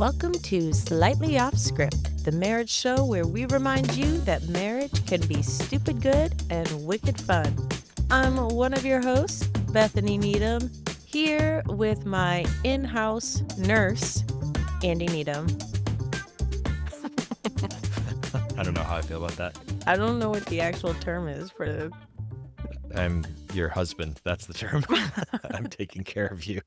Welcome to Slightly Off Script, the marriage show where we remind you that marriage can be stupid good and wicked fun. I'm one of your hosts, Bethany Needham, here with my in-house nurse, Andy Needham. I don't know how I feel about that. I don't know what the actual term is for the... I'm your husband. That's the term. I'm taking care of you.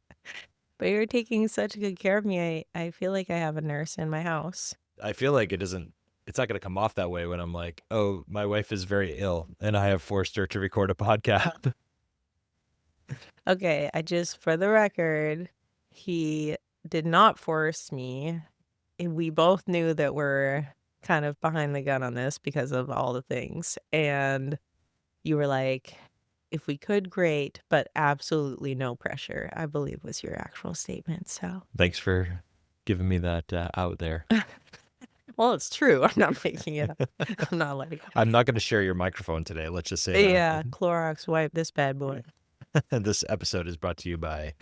But you're taking such good care of me. I feel like I have a nurse in my house. I feel like it's not going to come off that way when I'm like, oh, my wife is very ill and I have forced her to record a podcast. Okay, for the record, he did not force me. We both knew that we're kind of behind the gun on this because of all the things. And you were like, if we could, great, but absolutely no pressure, I believe was your actual statement. So Thanks for giving me that out there. well, it's true. I'm not making it up. I'm not like, I'm not going to share your microphone today. Let's just say yeah, Clorox wipe this bad boy. This episode is brought to you by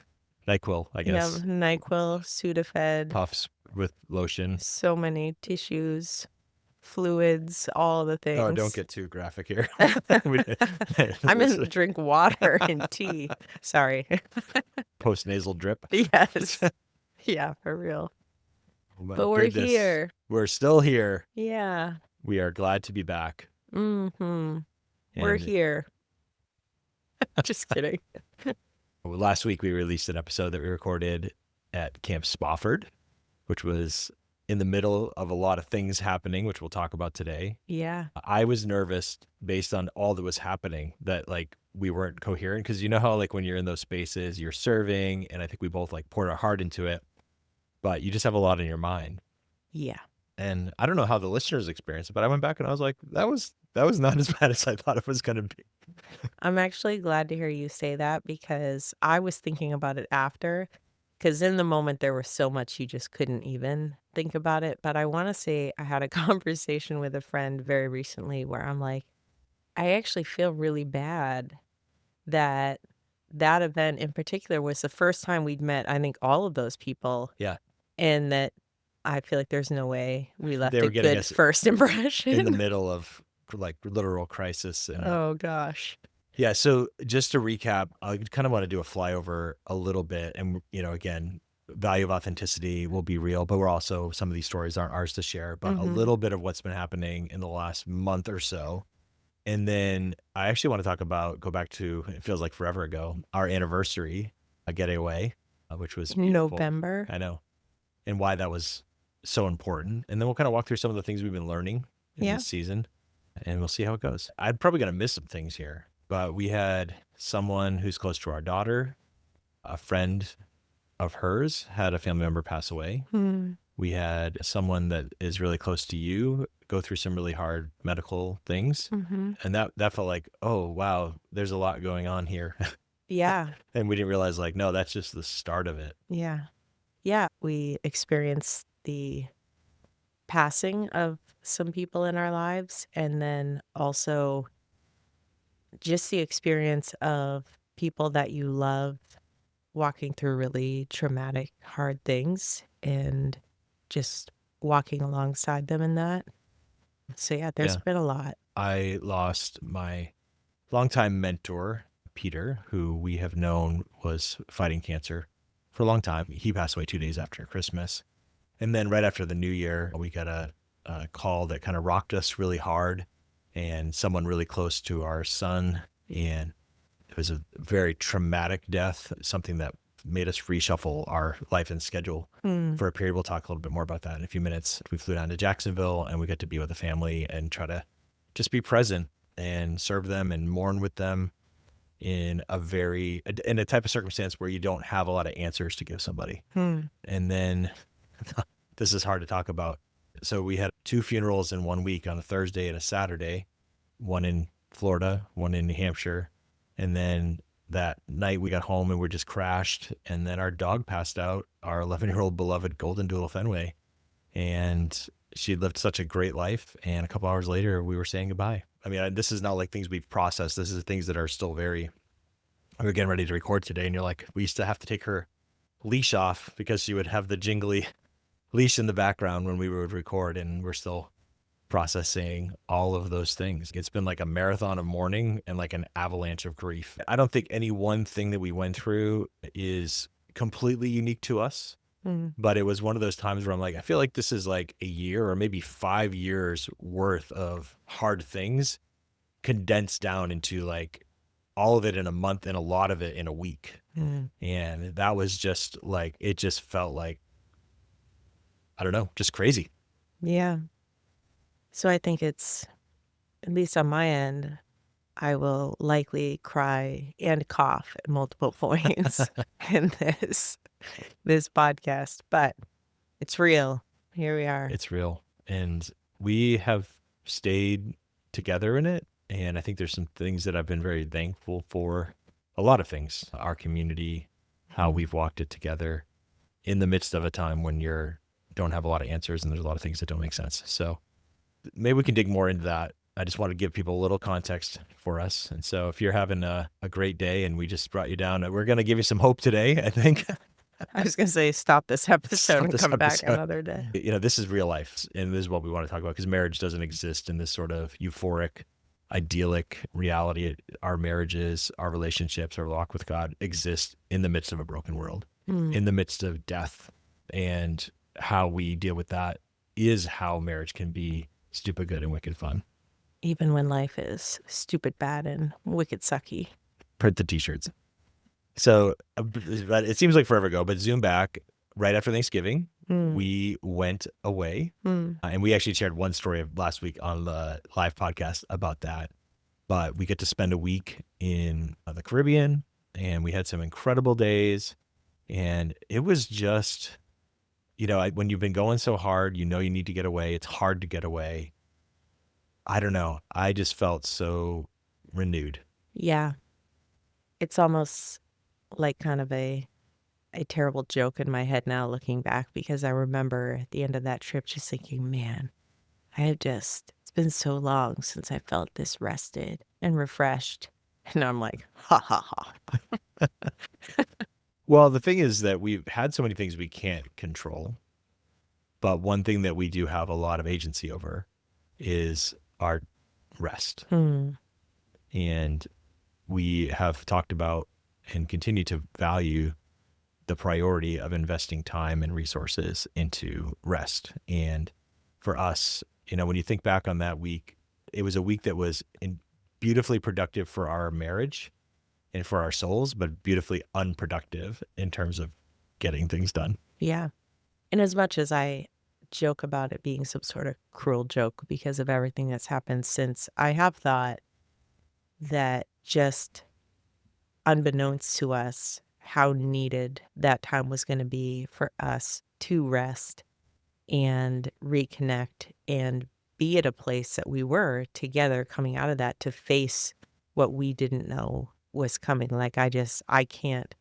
NyQuil, I guess. Yeah, NyQuil, Sudafed. Puffs with lotion. So many tissues, fluids, all the things. Oh, don't get too graphic here. I'm going to drink water and tea. Sorry. Post-nasal drip. Yes. Yeah, for real. Oh, but we're here. We're still here. Yeah. We are glad to be back. Mm-hmm. We're here. Just kidding. Last week, we released an episode that we recorded at Camp Spofford, which was in the middle of a lot of things happening, which we'll talk about today. Yeah. I was nervous based on all that was happening that like we weren't coherent, because you know how like when you're in those spaces, you're serving, and I think we both like poured our heart into it, but you just have a lot in your mind. Yeah. And I don't know how the listeners experienced it, but I went back and I was like, that was not as bad as I thought it was going to be. I'm actually glad to hear you say that, because I was thinking about it after, because in the moment there was so much you just couldn't even think about it. But I want to say I had a conversation with a friend very recently where I'm like, I actually feel really bad that event in particular was the first time we'd met, I think, all of those people. Yeah. And that I feel like there's no way we left They were a getting good us first impression. in the middle of like literal crisis. And, oh, gosh. Yeah. So just to recap, I kind of want to do a flyover a little bit. And, again, value of authenticity will be real, but some of these stories aren't ours to share, but a little bit of what's been happening in the last month or so. And then I actually want to go back to, it feels like forever ago, our anniversary, a getaway, which was beautiful. November. I know. And why that was so important. And then we'll kind of walk through some of the things we've been learning in this season, and we'll see how it goes. I'm probably going to miss some things here, but we had someone who's close to our daughter, a friend of hers had a family member pass away. We had someone that is really close to you go through some really hard medical things. And that felt like, oh, wow, there's a lot going on here. Yeah. And we didn't realize like, no, that's just the start of it. Yeah. Yeah. We experienced the passing of some people in our lives, and then also just the experience of people that you love walking through really traumatic, hard things, and just walking alongside them in that. So yeah, there's been a lot. I lost my longtime mentor, Peter, who we have known was fighting cancer for a long time. He passed away 2 days after Christmas. And then right after the new year, we got a call that kind of rocked us really hard, and someone really close to our son. And it was a very traumatic death, something that made us reshuffle our life and schedule for a period. We'll talk a little bit more about that in a few minutes. We flew down to Jacksonville, and we got to be with the family and try to just be present and serve them and mourn with them in a type of circumstance where you don't have a lot of answers to give somebody. And then this is hard to talk about. So we had 2 funerals in 1 week, on a Thursday and a Saturday, one in Florida, one in New Hampshire. And then that night we got home and we just crashed. And then our dog passed out, our 11-year-old beloved Golden Doodle Fenway. And she lived such a great life. And a couple hours later, we were saying goodbye. I mean, this is not like things we've processed. This is things that are still we're getting ready to record today. And you're like, we used to have to take her leash off because she would have the jingly leash in the background when we would record, and we're still processing all of those things. It's been like a marathon of mourning and like an avalanche of grief. I don't think any one thing that we went through is completely unique to us, Mm. but it was one of those times where I'm like, I feel like this is like a year or maybe 5 years worth of hard things condensed down into like all of it in a month and a lot of it in a week. Mm. And that was just like, it just felt like, I don't know, just crazy. Yeah. So I think it's, at least on my end, I will likely cry and cough at multiple points in this podcast, but it's real. Here we are. It's real. And we have stayed together in it. And I think there's some things that I've been very thankful for. A lot of things, our community, how Mm. we've walked it together in the midst of a time when you don't have a lot of answers and there's a lot of things that don't make sense. So maybe we can dig more into that. I just want to give people a little context for us. And so if you're having a great day and we just brought you down, we're going to give you some hope today, I think. I was going to say, stop this episode Stop and this come back episode. another day. This is real life. And this is what we want to talk about, because marriage doesn't exist in this sort of euphoric, idyllic reality. Our marriages, our relationships, our walk with God exist in the midst of a broken world, in the midst of death. And how we deal with that is how marriage can be stupid good and wicked fun. Even when life is stupid bad and wicked sucky. Print the t-shirts. So but it seems like forever ago, but zoom back right after Thanksgiving, we went away. And we actually shared one story of last week on the live podcast about that. But we get to spend a week in the Caribbean, and we had some incredible days. And it was just, when you've been going so hard, you need to get away. It's hard to get away. I don't know. I just felt so renewed. Yeah. It's almost like kind of a terrible joke in my head now looking back, because I remember at the end of that trip just thinking, man, it's been so long since I felt this rested and refreshed. And I'm like, ha ha ha. Well, the thing is that we've had so many things we can't control. But one thing that we do have a lot of agency over is our rest. And we have talked about and continue to value the priority of investing time and resources into rest. And for us, when you think back on that week, it was a week that was beautifully productive for our marriage and for our souls, but beautifully unproductive in terms of getting things done. Yeah. And as much as I joke about it being some sort of cruel joke because of everything that's happened since, I have thought that just unbeknownst to us, how needed that time was going to be for us to rest and reconnect and be at a place that we were together coming out of that to face what we didn't know was coming. Like, I can't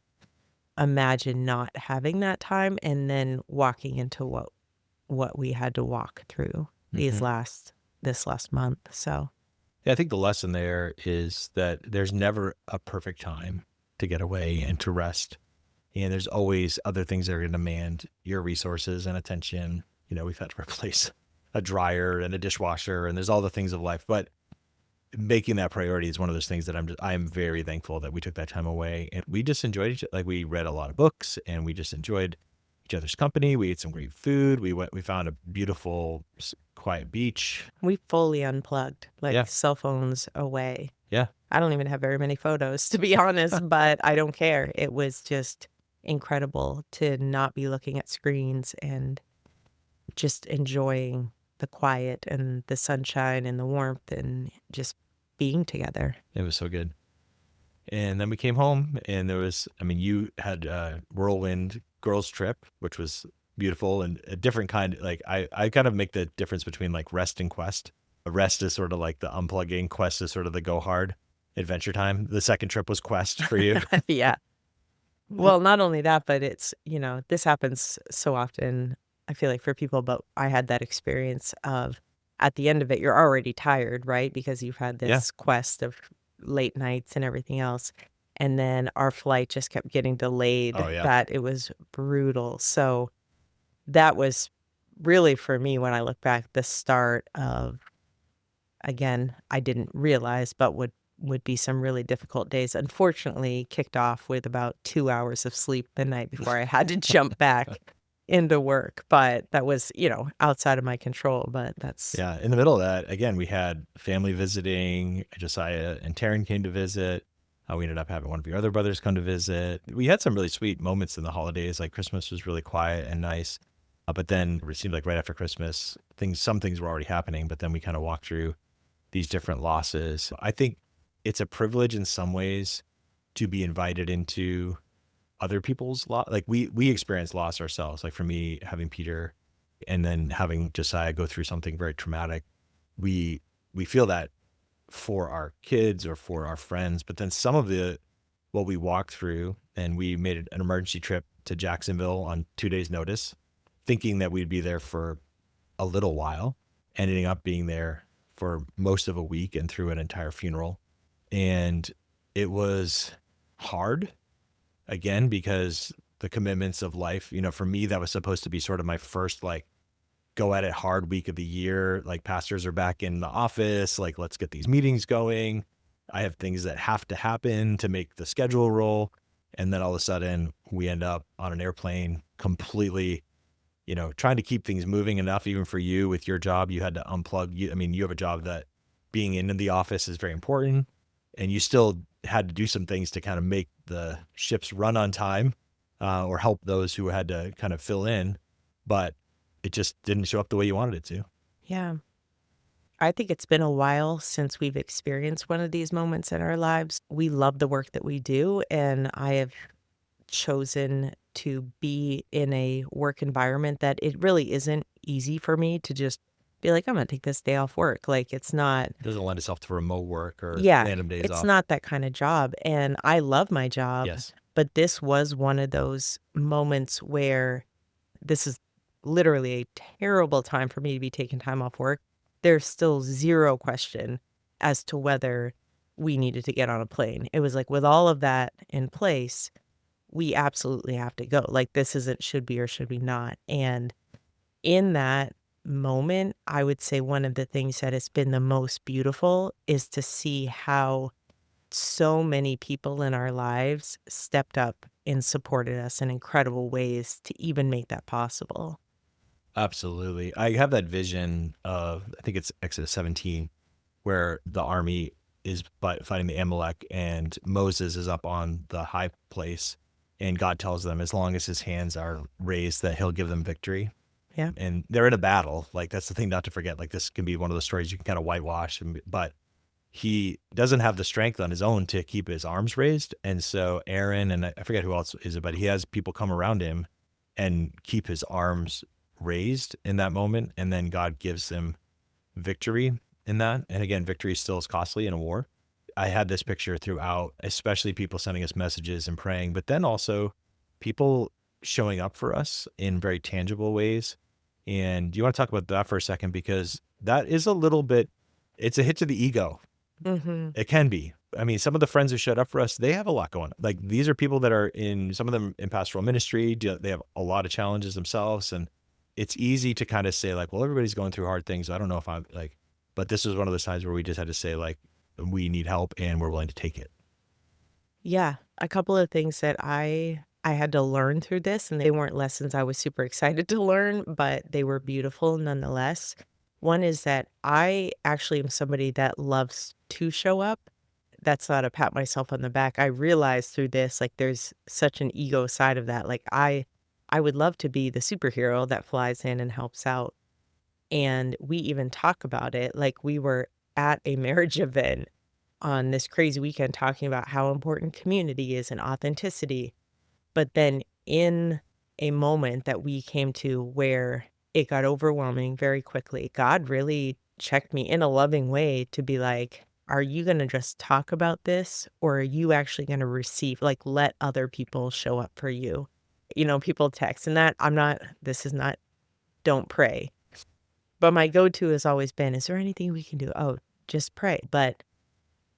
imagine not having that time and then walking into what we had to walk through this last month. So yeah, I think the lesson there is that there's never a perfect time to get away and to rest. And there's always other things that are going to demand your resources and attention. We've had to replace a dryer and a dishwasher, and there's all the things of life. But making that priority is one of those things that I'm very thankful that we took that time away, and we just enjoyed like we read a lot of books, and we just enjoyed each other's company. We ate some great food. We found a beautiful, quiet beach. we fully unplugged, like Yeah. cell phones away. Yeah. I don't even have very many photos, to be honest, but I don't care. It was just incredible to not be looking at screens and just enjoying the quiet and the sunshine and the warmth and just being together. It was so good. And then we came home, and you had a whirlwind girls trip, which was beautiful and a different kind. Like I kind of make the difference between like rest and quest. Rest is sort of like the unplugging. Quest is sort of the go hard adventure time. The second trip was quest for you. Yeah. Well, not only that, but it's, this happens so often, I feel like, for people, but I had that experience of at the end of it, you're already tired, right? Because you've had this quest of late nights and everything else. And then our flight just kept getting delayed. Oh, yeah. That it was brutal. So that was really for me, when I look back, the start of, again, I didn't realize, but would be some really difficult days. Unfortunately, kicked off with about 2 hours of sleep the night before I had to jump back into work, but that was, outside of my control, but that's Yeah, in the middle of that, again, we had family visiting. Josiah and Taryn came to visit. We ended up having one of your other brothers come to visit. We had some really sweet moments in the holidays. Like Christmas was really quiet and nice. But then it seemed like right after Christmas, some things were already happening. But then we kind of walked through these different losses. I think it's a privilege in some ways to be invited into other people's loss. Like we experienced loss ourselves. Like for me, having Peter and then having Josiah go through something very traumatic, we feel that for our kids or for our friends. But then some of what we walked through, and we made an emergency trip to Jacksonville on 2 days' notice, thinking that we'd be there for a little while, ending up being there for most of a week and through an entire funeral. And it was hard, again, because the commitments of life, for me, that was supposed to be sort of my first, like, go at it hard week of the year. Like, pastors are back in the office. Like, let's get these meetings going. I have things that have to happen to make the schedule roll. And then all of a sudden we end up on an airplane completely, trying to keep things moving enough. Even for you with your job, you had to unplug. You have a job that being in the office is very important, and you still had to do some things to kind of make the ships run on time, or help those who had to kind of fill in, but it just didn't show up the way you wanted it to. yeah. I think it's been a while since we've experienced one of these moments in our lives. We love the work that we do, and I have chosen to be in a work environment that it really isn't easy for me to just be like, I'm gonna take this day off work. Like, it's not, It doesn't lend itself to remote work or yeah, random days it's off. not that kind of job. And I love my job, Yes. but this was one of those moments where this is literally a terrible time for me to be taking time off work. There's still zero question as to whether we needed to get on a plane. It was like, with all of that in place, we absolutely have to go. Like, this isn't should be or should be not. And in that moment, I would say one of the things that has been the most beautiful is to see how so many people in our lives stepped up and supported us in incredible ways to even make that possible. Absolutely. I have that vision of, I think it's Exodus 17, where the army is fighting the Amalek, and Moses is up on the high place, and God tells them as long as his hands are raised that he'll give them victory. Yeah. And they're in a battle. Like, that's the thing not to forget. Like, this can be one of the stories you can kind of whitewash, but he doesn't have the strength on his own to keep his arms raised. And so Aaron, and I forget who else is it, but he has people come around him and keep his arms raised in that moment. And then God gives him victory in that. And again, victory still is costly in a war. I had this picture throughout, especially people sending us messages and praying, but then also people showing up for us in very tangible ways. And do you want to talk about that for a second? Because that is a little bit, it's a hit to the ego. Mhm. It can be. I mean, some of the friends who showed up for us, they have a lot going on. Like, these are people that are some of them in pastoral ministry. They have a lot of challenges themselves. And it's easy to kind of say, like, well, everybody's going through hard things. I don't know if I'm like, but this was one of those times where we just had to say, like, we need help and we're willing to take it. Yeah, a couple of things that I had to learn through this, and they weren't lessons I was super excited to learn, but they were beautiful nonetheless. One is that I actually am somebody that loves to show up. That's not a pat myself on the back. I realized through this, like, there's such an ego side of that. Like, I would love to be the superhero that flies in and helps out. And we even talk about it. Like, we were at a marriage event on this crazy weekend talking about how important community is and authenticity. But then in a moment that we came to where it got overwhelming very quickly, God really checked me in a loving way to be like, are you going to just talk about this, or are you actually going to receive, like, let other people show up for you? People text and that this is not, don't pray. But my go-to has always been, is there anything we can do? Oh, just pray. But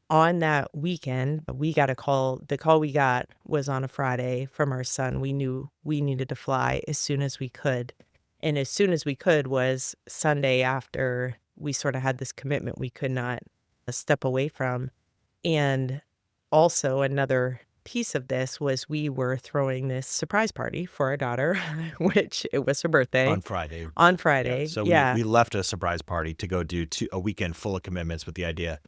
on that weekend, we got a call. The call we got was on a Friday from our son. We knew we needed to fly as soon as we could. And as soon as we could was Sunday after we sort of had this commitment we could not step away from. And also another piece of this was we were throwing this surprise party for our daughter, which it was her birthday On Friday. on Yeah. Friday. So we Yeah. we left a surprise party to go do a weekend full of commitments with the idea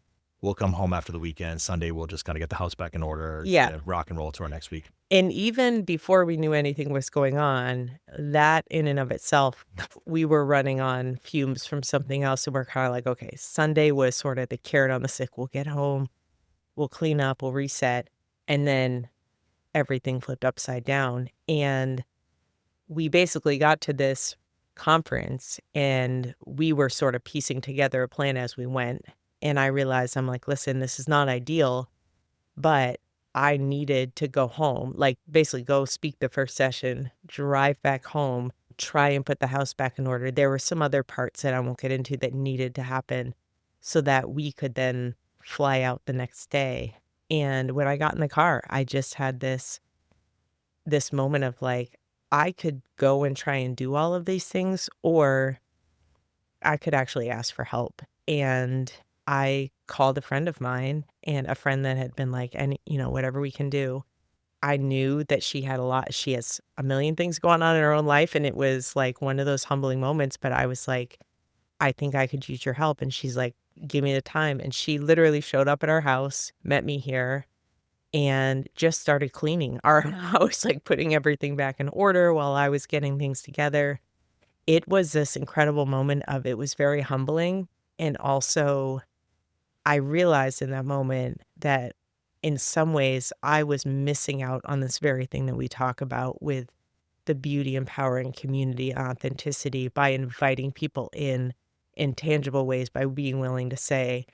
we'll come home after the weekend. Sunday we'll just kind of get the house back in order, Yeah. rock and roll to our next week. And even before we knew anything was going on, that in and of itself, we were running on fumes from something else. And we're kind of like, okay, Sunday was sort of the carrot on the stick. We'll get home, we'll clean up, we'll reset. And then everything flipped upside down. And we basically got to this conference and we were sort of piecing together a plan as we went. And I realized, I'm like, listen, this is not ideal, but I needed to go home, like basically go speak the first session, drive back home, try and put the house back in order. There were some other parts that I won't get into that needed to happen so that we could then fly out the next day. And when I got in the car, I just had this moment of like, I could go and try and do all of these things, or I could actually ask for help. And I called a friend of mine and a friend that had been like, and whatever we can do. I knew that she has a million things going on in her own life. And it was like one of those humbling moments. But I was like, I think I could use your help. And she's like, give me the time. And she literally showed up at our house, met me here, and just started cleaning our house, like putting everything back in order while I was getting things together. It was this incredible moment of it was very humbling. And also, I realized in that moment that in some ways I was missing out on this very thing that we talk about with the beauty, empowering community, authenticity by inviting people in tangible ways, by being willing to say,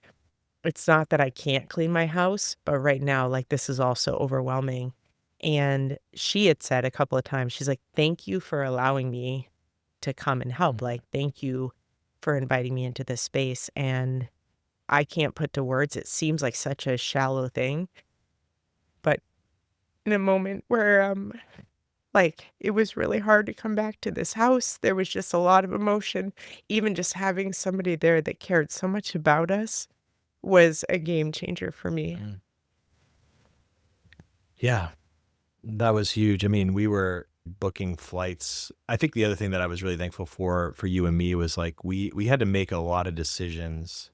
it's not that I can't clean my house, but right now, like, this is also overwhelming. And she had said a couple of times, she's like, thank you for allowing me to come and help. Mm. Like, thank you for inviting me into this space. And I can't put to words. It seems like such a shallow thing, but in a moment where, like, it was really hard to come back to this house, there was just a lot of emotion. Even just having somebody there that cared so much about us was a game changer for me. Mm. Yeah, that was huge. I mean, we were booking flights. I think the other thing that I was really thankful for you and me was like we had to make a lot of decisions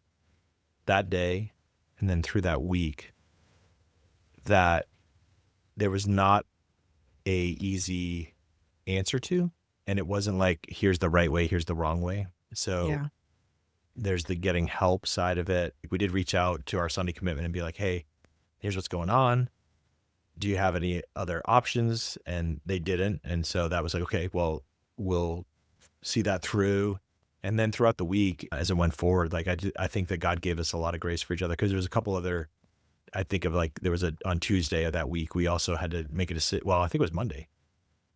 that day and then through that week that there was not a easy answer to, and it wasn't like here's the right way, here's the wrong way. So Yeah. there's the getting help side of it. We did reach out to our Sunday commitment and be like, hey, here's what's going on. Do you have any other options? And they didn't. And so that was like, okay, well, we'll see that through. And then throughout the week, as it went forward, like I think that God gave us a lot of grace for each other, because there was a couple other, I think of like, there was on Tuesday of that week, we also had to make a decision. Well, I think it was Monday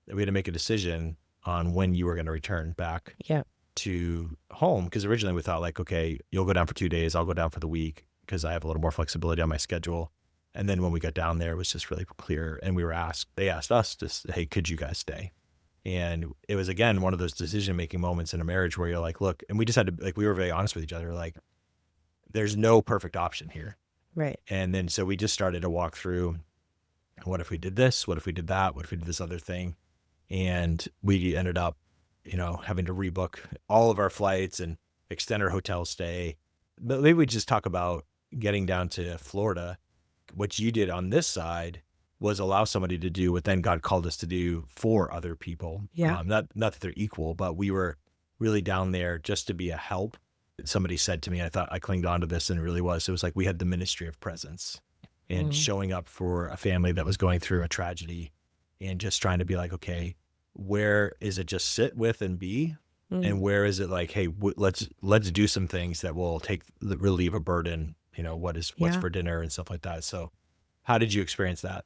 that we had to make a decision on when you were going to return back Yeah. to home. Because originally we thought like, okay, you'll go down for 2 days, I'll go down for the week because I have a little more flexibility on my schedule. And then when we got down there, it was just really clear. And they asked us to, hey, could you guys stay? And it was, again, one of those decision-making moments in a marriage where you're like, look, and we just had to, like, we were very honest with each other. Like, there's no perfect option here. Right. And then, so we just started to walk through, what if we did this? What if we did that? What if we did this other thing? And we ended up, having to rebook all of our flights and extend our hotel stay. But maybe we just talk about getting down to Florida. What you did on this side was allow somebody to do what then God called us to do for other people. Yeah. Not that they're equal, but we were really down there just to be a help. Somebody said to me, I thought I clinged on to this, and it really was. It was like we had the ministry of presence and Mm. showing up for a family that was going through a tragedy, and just trying to be like, okay, where is it just sit with and be? Mm. And where is it like, hey, let's do some things that will relieve a burden, what's Yeah. for dinner and stuff like that. So how did you experience that?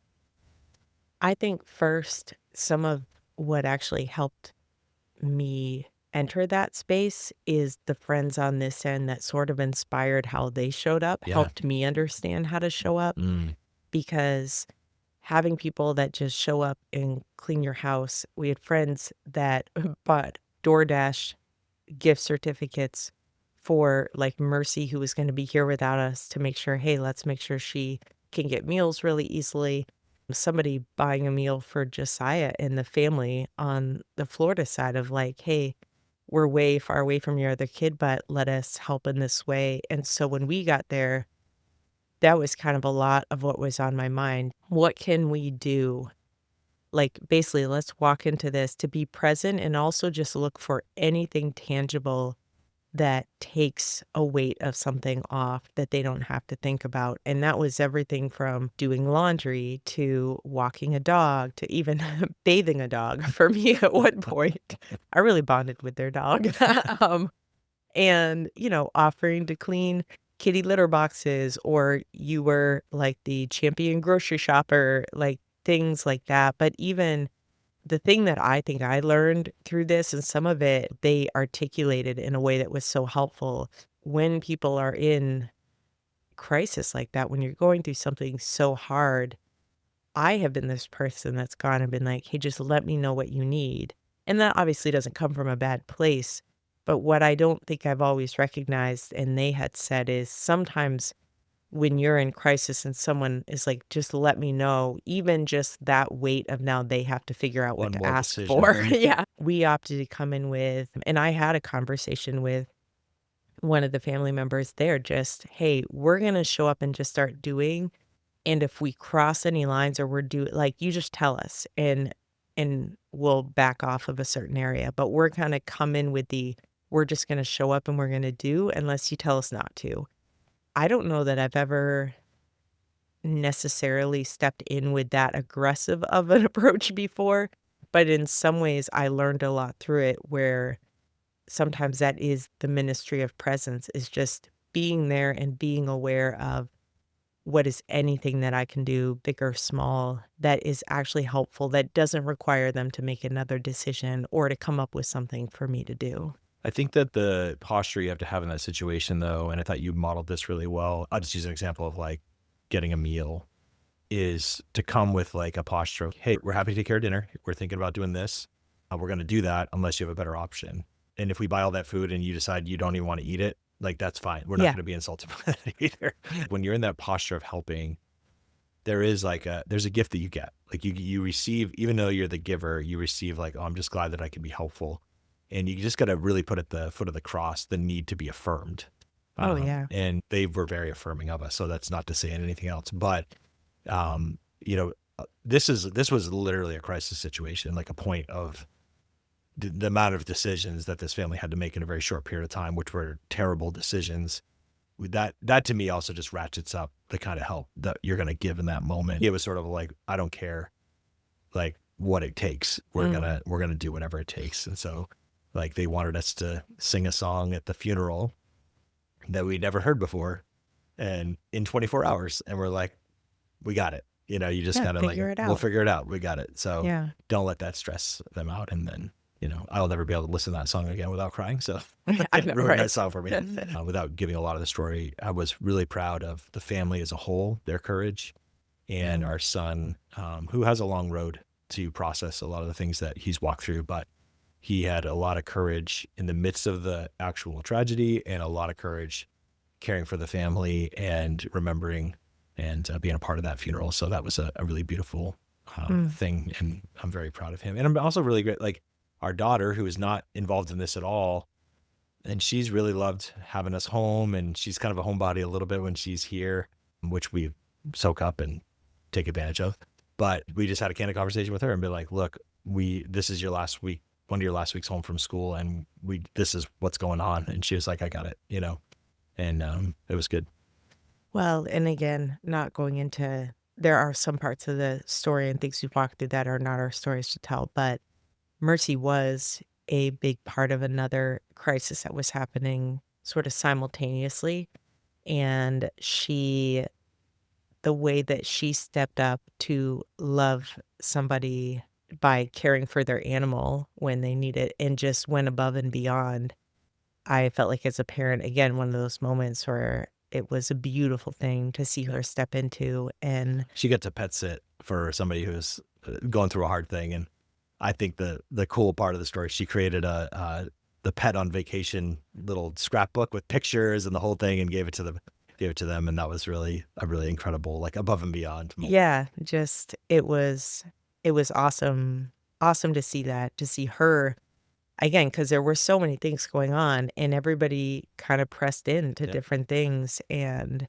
I think first, some of what actually helped me enter that space is the friends on this end that sort of inspired how they showed up, Yeah. helped me understand how to show up, Mm. because having people that just show up and clean your house, we had friends that bought DoorDash gift certificates for like Mercy, who was going to be here without us, to make sure, hey, let's make sure she can get meals really easily. Somebody buying a meal for Josiah and the family on the Florida side of like, hey, we're way far away from your other kid, but let us help in this way. And so when we got there, that was kind of a lot of what was on my mind. What can we do? Like, basically, let's walk into this to be present and also just look for anything tangible that takes a weight of something off that they don't have to think about. And that was everything from doing laundry to walking a dog to even bathing a dog for me at one point. I really bonded with their dog. And, offering to clean kitty litter boxes, or you were like the champion grocery shopper, like things like that. But even the thing that I think I learned through this, and some of it they articulated in a way that was so helpful when people are in crisis like that, when you're going through something so hard. I have been this person that's gone and been like, hey, just let me know what you need. And that obviously doesn't come from a bad place. But what I don't think I've always recognized, and they had said, is sometimes when you're in crisis and someone is like, "Just let me know," even just that weight of now they have to figure out what One to more ask decision. for. Yeah. We opted to come in with, and I had a conversation with one of the family members there, just, "Hey, we're gonna show up and just start doing, and if we cross any lines or like, you just tell us, and we'll back off of a certain area, but we're gonna come in with we're just gonna show up and we're gonna do unless you tell us not to." I don't know that I've ever necessarily stepped in with that aggressive of an approach before, but in some ways I learned a lot through it, where sometimes that is the ministry of presence, is just being there and being aware of what is anything that I can do, big or small, that is actually helpful, that doesn't require them to make another decision or to come up with something for me to do. I think that the posture you have to have in that situation, though, and I thought you modeled this really well. I'll just use an example of like getting a meal, is to come with like a posture of, hey, we're happy to take care of dinner. We're thinking about doing this. We're going to do that unless you have a better option. And if we buy all that food and you decide you don't even want to eat it, like that's fine. We're not Yeah. going to be insulted by that either. When you're in that posture of helping, there's a gift that you get. Like you receive, even though you're the giver, you receive like, oh, I'm just glad that I can be helpful. And you just got to really put at the foot of the cross the need to be affirmed. Oh, yeah. And they were very affirming of us. So that's not to say anything else, but um, this was literally a crisis situation, like a point of the amount of decisions that this family had to make in a very short period of time, which were terrible decisions. That to me also just ratchets up the kind of help that you're going to give in that moment. It was sort of like, I don't care, like what it takes. We're Mm. gonna do whatever it takes. And so, like, they wanted us to sing a song at the funeral that we'd never heard before, and in 24 hours, and we're like, we got it. You just Yeah, kind of like, figure it we'll out. figure it out. We got it. So Yeah. don't let that stress them out. And then, I'll never be able to listen to that song again without crying. So I know, ruin that right? song for me. Without giving a lot of the story, I was really proud of the family as a whole, their courage, and Mm. our son, who has a long road to process a lot of the things that he's walked through, but he had a lot of courage in the midst of the actual tragedy, and a lot of courage caring for the family and remembering and being a part of that funeral. So that was a really beautiful Mm. thing. And I'm very proud of him. And I'm also really great. Like our daughter, who is not involved in this at all, and she's really loved having us home. And she's kind of a homebody a little bit when she's here, which we soak up and take advantage of. But we just had a candid conversation with her and be like, look, this is your last week, one of your last weeks home from school. And this is what's going on. And she was like, I got it. And it was good. Well, and again, not going into, there are some parts of the story and things we've walked through that are not our stories to tell, but Mercy was a big part of another crisis that was happening sort of simultaneously. And the way that she stepped up to love somebody by caring for their animal when they need it and just went above and beyond. I felt like as a parent, again, one of those moments where it was a beautiful thing to see her step into. And She got to pet sit for somebody who's going through a hard thing. And I think the cool part of the story, she created the pet on vacation little scrapbook with pictures and the whole thing and gave it to them. And that was really a really incredible, like above and beyond moment. Yeah, just it was awesome to see that, to see her again, because there were so many things going on and everybody kind of pressed into Yeah. different things, and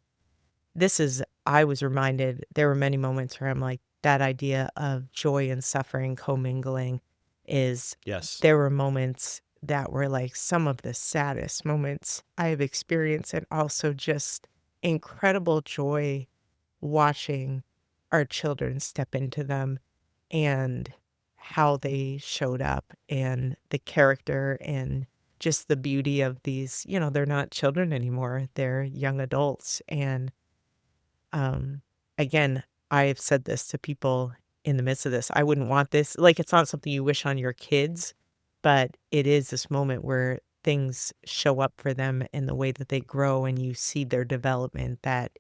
this is I was reminded there were many moments where I'm like, that idea of joy and suffering commingling is Yes. there were moments that were, like, some of the saddest moments I have experienced, and also just incredible joy watching our children step into them and how they showed up and the character and just the beauty of these, they're not children anymore, they're young adults, and um, again, I've said this to people in the midst of this. I wouldn't want this like, it's not something you wish on your kids, but it is this moment where things show up for them in the way that they grow and you see their development that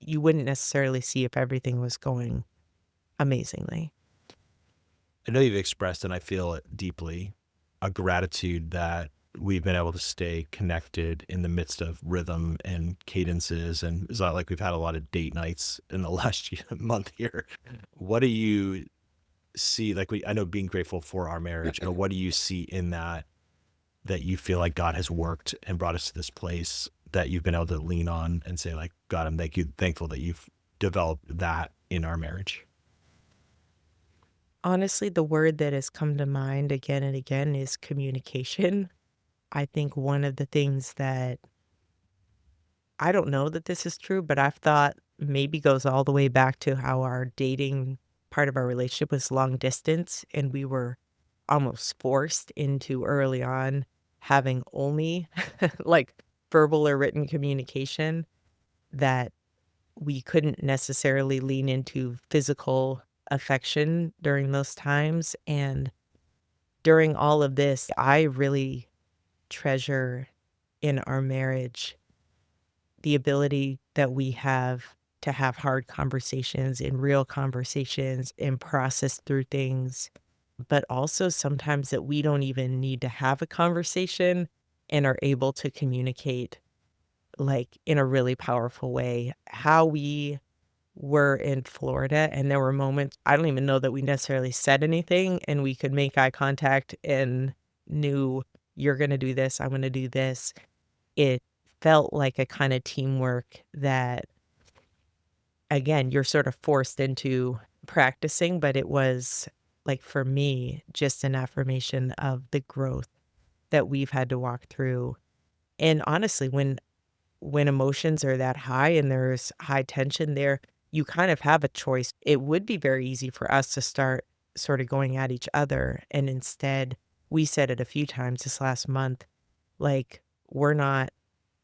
you wouldn't necessarily see if everything was going amazingly. I know you've expressed, and I feel it deeply, a gratitude that we've been able to stay connected in the midst of rhythm and cadences. And it's not like we've had a lot of date nights in the last month here. What do you see? Like I know being grateful for our marriage, and what do you see in that you feel like God has worked and brought us to this place that you've been able to lean on and say like, God, I'm thankful that you've developed that in our marriage. Honestly, the word that has come to mind again and again is communication. I think one of the things that I don't know that this is true, but I've thought maybe goes all the way back to how our dating part of our relationship was long distance, and we were almost forced into early on having only like verbal or written communication, that we couldn't necessarily lean into physical affection during those times. And during all of this, I really treasure in our marriage the ability that we to have hard conversations and real conversations and process through things, but also sometimes that we don't even need to have a conversation and are able to communicate like in a really powerful way. How we were in Florida and there were moments I don't even know that we necessarily said anything and we could make eye contact and knew you're going to do this, I'm going to do this. It felt like a kinda teamwork that, again, you're sort of forced into practicing, but it was, like, for me, just an affirmation of the growth that we've had to walk through. And honestly, when emotions are that high and there's high tension there, you kind of have a choice. It would be very easy for us to start sorta going at each other, and instead, we said it a few times this last month, like, we're not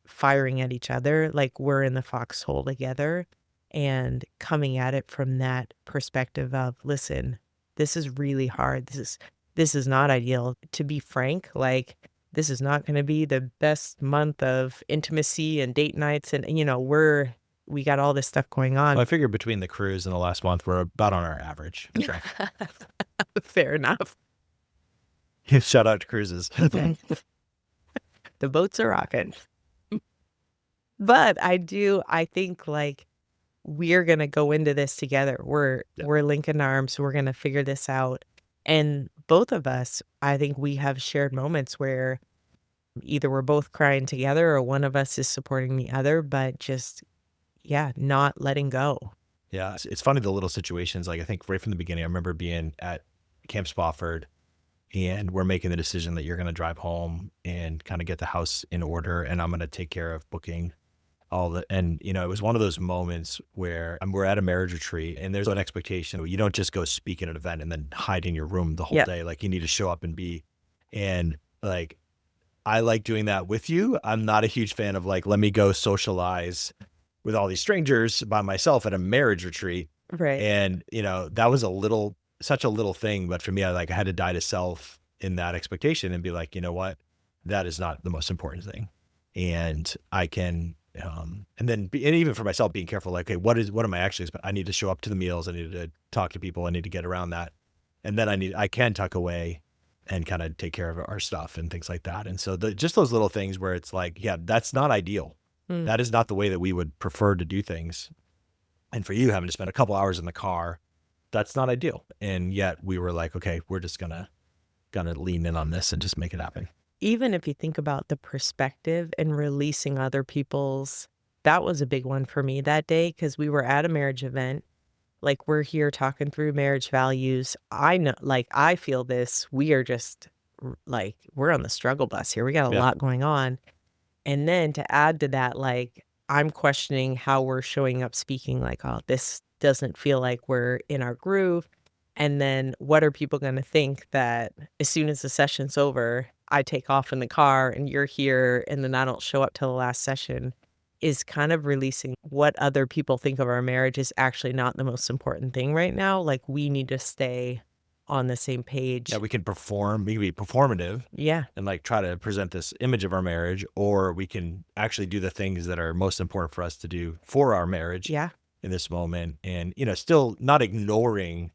firing at each other, like we're in the foxhole together and coming at it from that perspective of, listen, this is really hard. This is not ideal. To be frank, like this is not going to be the best month of intimacy and date nights and we got all this stuff going Well, on. I figure between the cruise and the last month, we're about on our average. So Fair enough. shout out to cruises. The boats are rocking. But I think like we're gonna go into this together. We're Yeah. we're linking arms, we're gonna figure this out. And both of us, I think we have shared moments where either we're both crying together or one of us is supporting the other, but just, yeah, not letting go. Yeah. It's funny the little situations. Like I think right from the beginning, I remember being at Camp Spofford and we're making the decision that you're going to drive home and kind of get the house in order. And I'm going to take care of booking and it was one of those moments where we're at a marriage retreat and there's an expectation. You don't just go speak at an event and then hide in your room the whole Yeah, day. Like you need to show up and and like, I like doing that with you. I'm not a huge fan of like, let me go socialize with all these strangers by myself at a marriage retreat. right. And, that was such a little thing. But for me, I had to die to self in that expectation and be like, you know what? That is not the most important thing. And I can, and even for myself, being careful, like, okay, what am I actually, I need to show up to the meals. I need to talk to people. I need to get around that. And then I can tuck away and kind of take care of our stuff and things like that. And so just those little things where it's like, yeah, that's not ideal. Mm. That is not the way that we would prefer to do things. And for you having to spend a couple hours in the car, that's not ideal. And yet we were like, okay, we're just gonna lean in on this and just make it happen. Even if you think about the perspective and releasing other people's, that was a big one for me that day because we were at a marriage event. Like, we're here talking through marriage values. I know, like, I feel this. We are just like, we're on the struggle bus here. We got a Yeah. lot going on. And then to add to that, like, I'm questioning how we're showing up speaking, like, oh, this doesn't feel like we're in our groove. And then what are people going to think that as soon as the session's over, I take off in the car and you're here and then I don't show up till the last session is kind of releasing what other people think of our marriage is actually not the most important thing right now. Like, we need to stay on the same Yeah, page. we can be performative Yeah. and like try to present this image of our marriage, or we can actually do the things that are most important for us to do for our marriage Yeah. in this moment. And, still not ignoring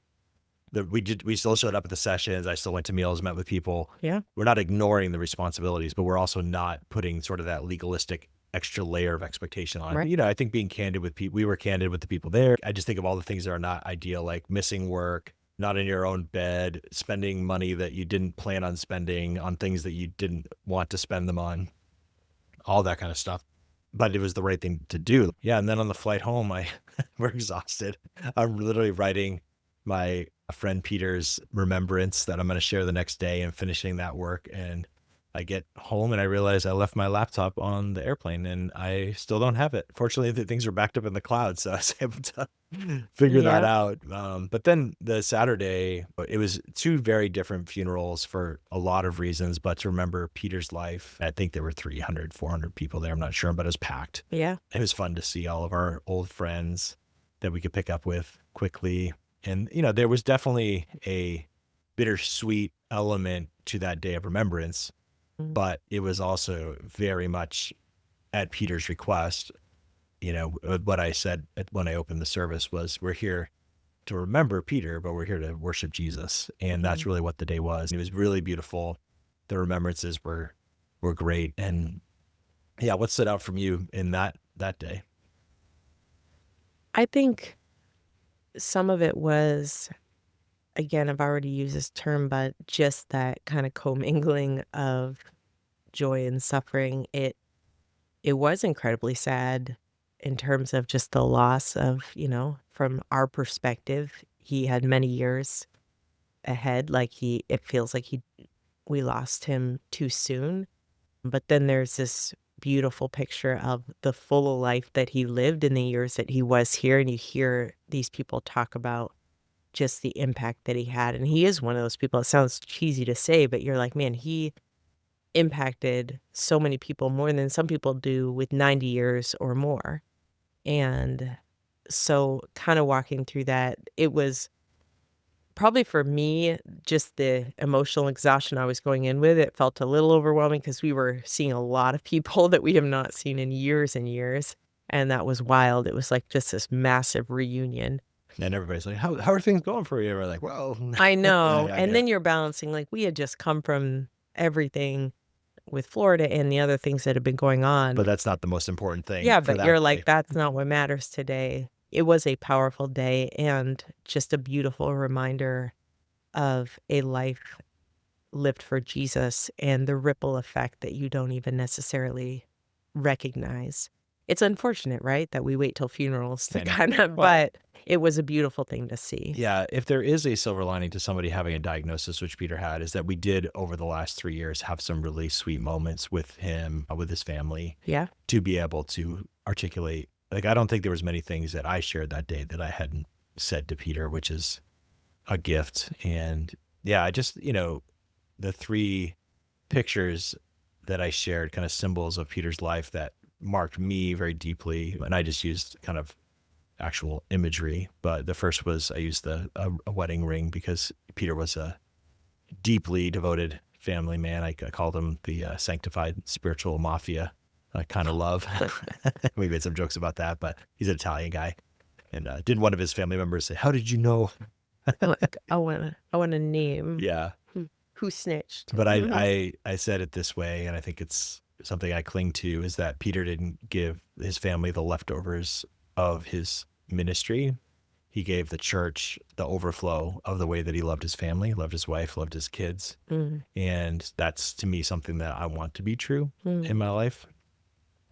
we still showed up at the sessions. I still went to meals, met with people. Yeah. We're not ignoring the responsibilities, but we're also not putting sort of that legalistic extra layer of expectation on it. Right. I think being candid with people, we were candid with the people there. I just think of all the things that are not ideal, like missing work, not in your own bed, spending money that you didn't plan on spending on things that you didn't want to spend them on, all that kind of stuff. But it was the right thing to do. Yeah. And then on the flight home, we're exhausted. I'm literally writing my friend Peter's remembrance that I'm going to share the next day and finishing that work. And I get home and I realize I left my laptop on the airplane and I still don't have it. Fortunately, the things were backed up in the cloud, so I was able to figure that Yeah. out. But then the Saturday, it was two very different funerals for a lot of reasons, but to remember Peter's life, I think there were 300, 400 people there. I'm not sure, but it was packed. Yeah. It was fun to see all of our old friends that we could pick up with quickly. And, there was definitely a bittersweet element to that day of remembrance, Mm. but it was also very much at Peter's request. What I said when I opened the service was, we're here to remember Peter, but we're here to worship Jesus. And that's really what the day was. It was really beautiful. The remembrances were great. And yeah, what stood out from you in that day? I think some of it was, again, I've already used this term, but just that kind of commingling of joy and suffering. It was incredibly sad in terms of just the loss of, from our perspective, he had many years ahead. Like, it feels like we lost him too soon. But then there's this beautiful picture of the full life that he lived in the years that he was here. And you hear these people talk about just the impact that he had. And he is one of those people. It sounds cheesy to say, but you're like, man, he impacted so many people more than some people do with 90 years or more. And so kind of walking through that, it was probably for me, just the emotional exhaustion I was going in with, it felt a little overwhelming because we were seeing a lot of people that we have not seen in years and years. And that was wild. It was like just this massive reunion. And everybody's like, how are things going for you? We're like, well, I know. yeah, And then you're balancing, like, we had just come from everything with Florida and the other things that have been going on. but that's not the most important thing. Yeah, for but that you're day. like, that's not what matters today. It was a powerful day and just a beautiful reminder of a life lived for Jesus and the ripple effect that you don't even necessarily recognize. It's unfortunate, right, that we wait till funerals to I know. kind of, Well, but it was a beautiful thing to see. Yeah, if there is a silver lining to somebody having a diagnosis, which Peter had, is that we did over the last 3 years have some really sweet moments with him, with his family, Yeah. to be able to articulate. Like, I don't think there was many things that I shared that day that I hadn't said to Peter, which is a gift. And yeah, I just, the 3 pictures that I shared, kind of symbols of Peter's life that marked me very deeply. And I just used kind of actual imagery. But the first was I used a wedding ring because Peter was a deeply devoted family man. I called him the sanctified spiritual mafia kind of love. We made some jokes about that, but he's an Italian guy. And didn't one of his family members say, how did you know Like, I want a name. Yeah. Who snitched? But I said it this way, and I think it's something I cling to, is that Peter didn't give his family the leftovers of his ministry. He gave the church the overflow of the way that he loved his family, loved his wife, loved his kids. Mm, And that's, to me, something that I want to be true mm, in my life.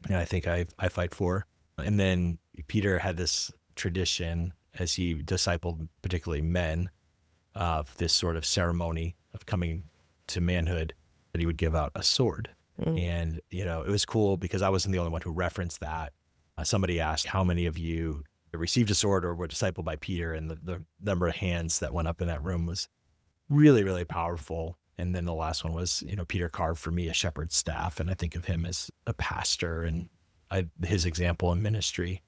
And I think I fight for. And then Peter had this tradition as he discipled particularly men of this sort of ceremony of coming to manhood, that he would give out a sword. mm, And, it was cool because I wasn't the only one who referenced that. Somebody asked how many of you received a sword or were discipled by Peter, and the number of hands that went up in that room was really, really powerful. And then the last one was, Peter carved for me a shepherd's staff. And I think of him as a pastor, and his example in ministry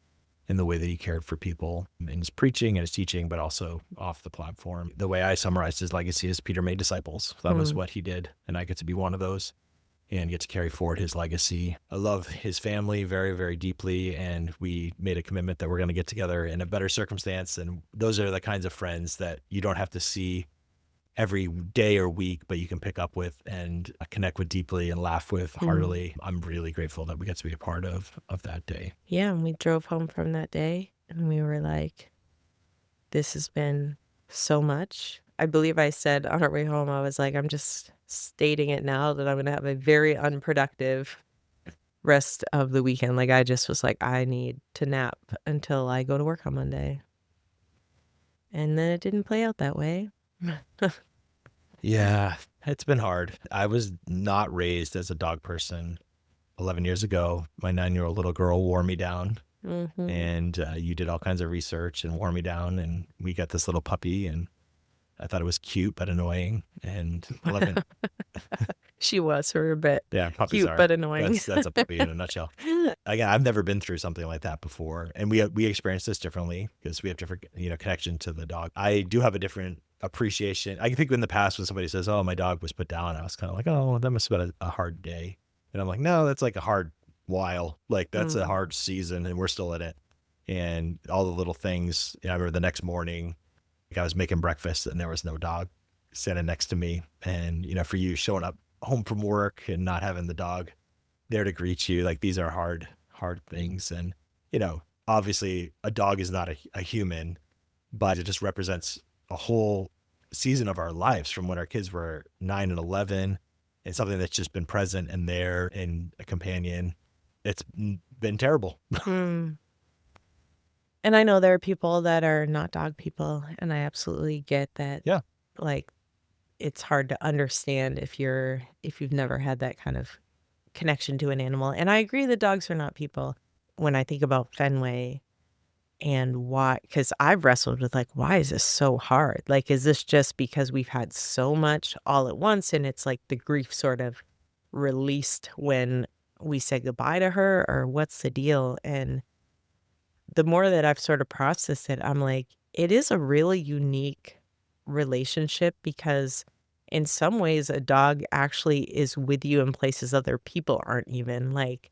in the way that he cared for people in his preaching and his teaching, but also off the platform. The way I summarized his legacy is Peter made disciples. That was mm, what he did. And I get to be one of those and get to carry forward his legacy. I love his family very, very deeply. And we made a commitment that we're going to get together in a better circumstance. And those are the kinds of friends that you don't have to see every day or week, but you can pick up with and connect with deeply and laugh with mm. heartily. I'm really grateful that we got to be a part of that day. Yeah, and we drove home from that day and we were like, this has been so much. I believe I said on our way home, I was like, I'm just stating it now that I'm going to have a very unproductive rest of the weekend. Like, I just was like, I need to nap until I go to work on Monday. And then it didn't play out that way. Yeah, it's been hard. I was not raised as a dog person. 11 years ago, my 9-year-old little girl wore me down, Mm-hmm. and you did all kinds of research and wore me down. And we got this little puppy, and I thought it was cute but annoying. And 11, She was for a bit. yeah, puppies Cute are. but annoying. That's a puppy in a nutshell. Again, I've never been through something like that before, and we experienced this differently because we have different connection to the dog. I do have a different appreciation. I think in the past when somebody says, "Oh, my dog was put down," I was kind of like, "Oh, that must have been a hard day," and I'm like, "No, that's like a hard while. Like that's a Mm. hard season, and we're still in it." And all the little things. I remember the next morning, like I was making breakfast, and there was no dog standing next to me. And for you showing up home from work and not having the dog there to greet you, like these are hard things. And obviously a dog is not a human, but it just represents a whole season of our lives from when our kids were 9 and 11, and something that's just been present and there and a companion. It's been terrible. Mm. And I know there are people that are not dog people, and I absolutely get that. Yeah. Like, it's hard to understand if you've never had that kind of connection to an animal. And I agree that dogs are not people. When I think about Fenway and why, because I've wrestled with, like, why is this so hard? Like, is this just because we've had so much all at once and it's like the grief sort of released when we say goodbye to her, or what's the deal? And the more that I've sort of processed it, I'm like, it is a really unique relationship because in some ways a dog actually is with you in places other people aren't even, like,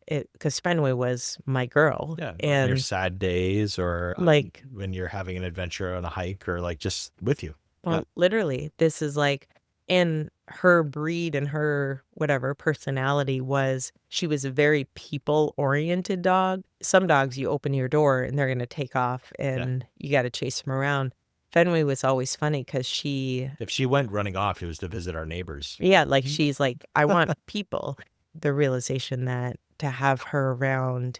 it, because Fenway was my girl, Yeah. On your and, sad days, or like, when you're having an adventure on a hike, or like just with you. Yeah. well, literally, this is like, and her breed and her whatever personality was, she was a very people-oriented dog. Some dogs, you open your door and they're gonna take off Yeah. and you gotta chase them around. Fenway was always funny because she, If she went running off, it was to visit our neighbors. yeah, like, she's like, "I want people." The realization that to have her around,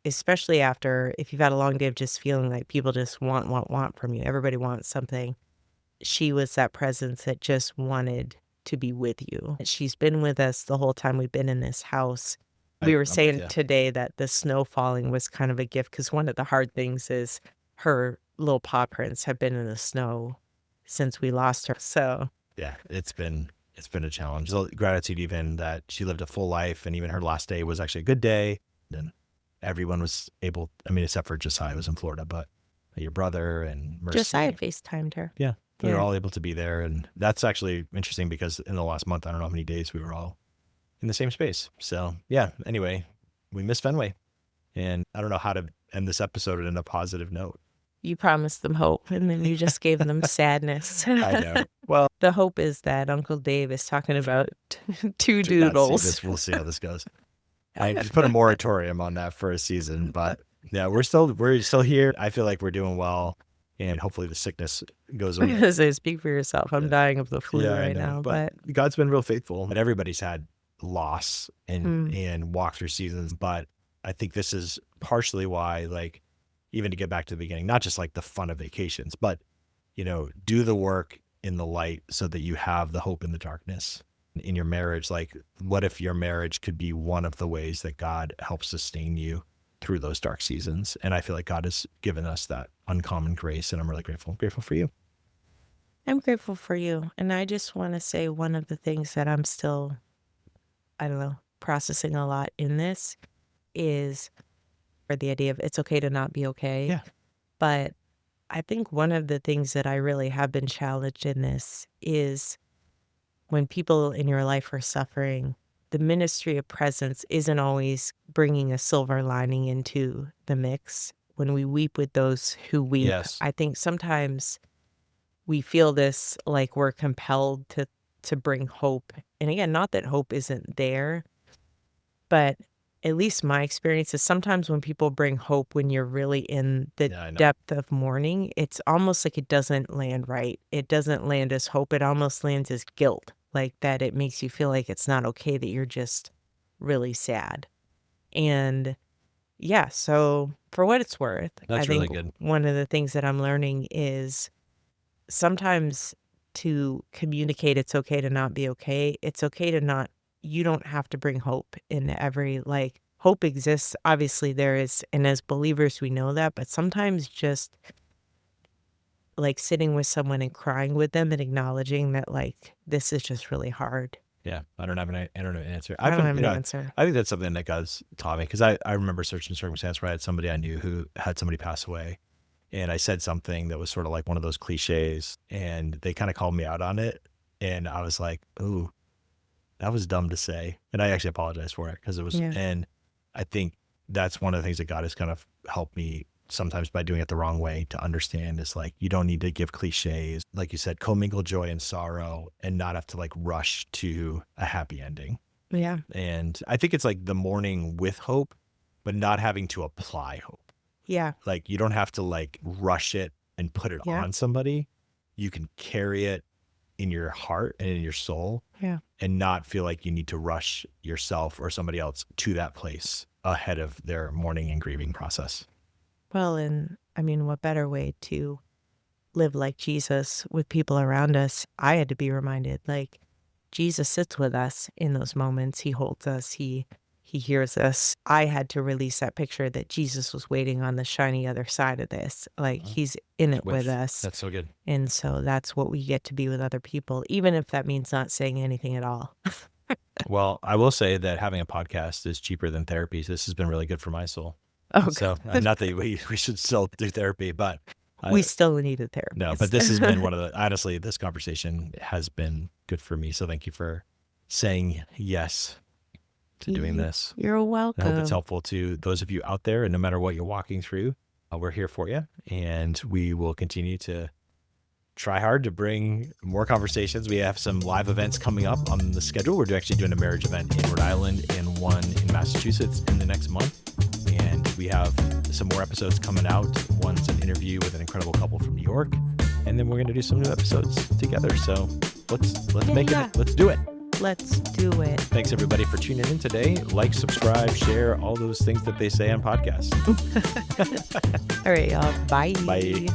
especially after if you've had a long day of just feeling like people just want from you, everybody wants something. She was that presence that just wanted to be with you. She's been with us the whole time we've been in this house. We were I'm with saying you. today that the snow falling was kind of a gift because one of the hard things is her little paw prints have been in the snow since we lost her. So, Yeah, it's been a challenge. So gratitude even that she lived a full life, and even her last day was actually a good day. And everyone was able, I mean, except for Josiah was in Florida, but your brother and Josiah Mercy. FaceTimed her. Yeah, we were Yeah. all able to be there. And that's actually interesting because in the last month, I don't know how many days we were all in the same space. So yeah, anyway, we miss Fenway. And I don't know how to end this episode in a positive note. You promised them hope, and then you just gave them sadness. I know. Well, The hope is that Uncle Dave is talking about two do not see doodles. this. We'll see how this goes. I just put a moratorium on that for a season, but yeah, we're still here. I feel like we're doing well, and hopefully the sickness goes away. As I speak for yourself, I'm dying of the flu Yeah, I right know, now, but God's been real faithful. And everybody's had loss and walked through seasons, but I think this is partially why, like, even to get back to the beginning, not just like the fun of vacations, but do the work in the light so that you have the hope in the darkness. In your marriage, like, what if your marriage could be one of the ways that God helps sustain you through those dark seasons? And I feel like God has given us that uncommon grace, and I'm really grateful for you. I'm grateful for you. And I just want to say one of the things that I'm still, I don't know, processing a lot in this is for the idea of it's okay to not be okay. Yeah. But I think one of the things that I really have been challenged in this is when people in your life are suffering, the ministry of presence isn't always bringing a silver lining into the mix. When we weep with those who weep, Yes. I think sometimes we feel this like we're compelled to bring hope. And again, not that hope isn't there, but at least my experience is sometimes when people bring hope when you're really in the depth of mourning, it's almost like it doesn't land right. It doesn't land as hope. It almost lands as guilt, like that it makes you feel like it's not okay, that you're just really sad. And yeah, so for what it's worth, That's I think really good. one of the things that I'm learning is sometimes to communicate it's okay to not be okay. It's okay to not, you don't have to bring hope in every, like, hope exists. Obviously there is. And as believers, we know that, but sometimes just like sitting with someone and crying with them and acknowledging that, like, this is just really hard. Yeah. I don't have an answer. I don't have an answer. I think that's something that God's taught me, because I remember certain circumstance where I had somebody I knew who had somebody pass away. And I said something that was sort of like one of those cliches, and they kind of called me out on it. And I was like, ooh, that was dumb to say. And I actually apologized for it, because it was, and I think that's one of the things that God has kind of helped me sometimes by doing it the wrong way to understand is, like, you don't need to give cliches. Like you said, commingle joy and sorrow, and not have to like rush to a happy ending. Yeah. And I think it's like the mourning with hope, but not having to apply hope. Yeah. Like, you don't have to like rush it and put it on somebody. You can carry it in your heart and in your soul, and not feel like you need to rush yourself or somebody else to that place ahead of their mourning and grieving process. Well, and I mean, what better way to live like Jesus with people around us? I had to be reminded, like, Jesus sits with us in those moments. He holds us. He hears us. I had to release that picture that Jesus was waiting on the shiny other side of this. Like, he's in it with us. That's so good. And so that's what we get to be with other people, even if that means not saying anything at all. Well, I will say that having a podcast is cheaper than therapy. This has been really good for my soul. Okay. So not that we should still do therapy, but we still need a therapist. No, but this has been one of the, honestly, this conversation has been good for me. So thank you for saying yes to doing this. You're welcome. I hope it's helpful to those of you out there, and no matter what you're walking through, we're here for you, and we will continue to try hard to bring more conversations. We have some live events coming up on the schedule. We're actually doing a marriage event in Rhode Island and one in Massachusetts in the next month. And we have some more episodes coming out. One's an interview with an incredible couple from New York. And then we're going to do some new episodes together. So let's make it. Let's do it. Let's do it. Thanks everybody for tuning in today. Like, subscribe, share, all those things that they say on podcasts. All right, y'all. Bye. Bye.